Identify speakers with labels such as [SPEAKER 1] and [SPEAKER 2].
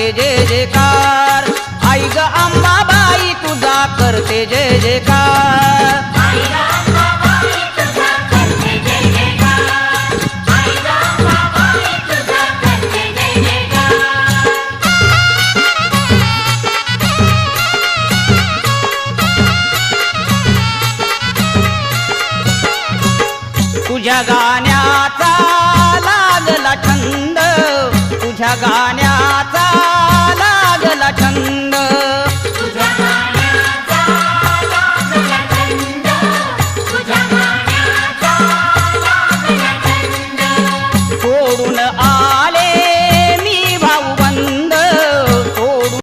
[SPEAKER 1] करते जय जयकार, आई ग अंबाबाई तुझा करते जय जयकार। तुझ्या गाण्याचा लागला छंद, तुझ्या गाण्या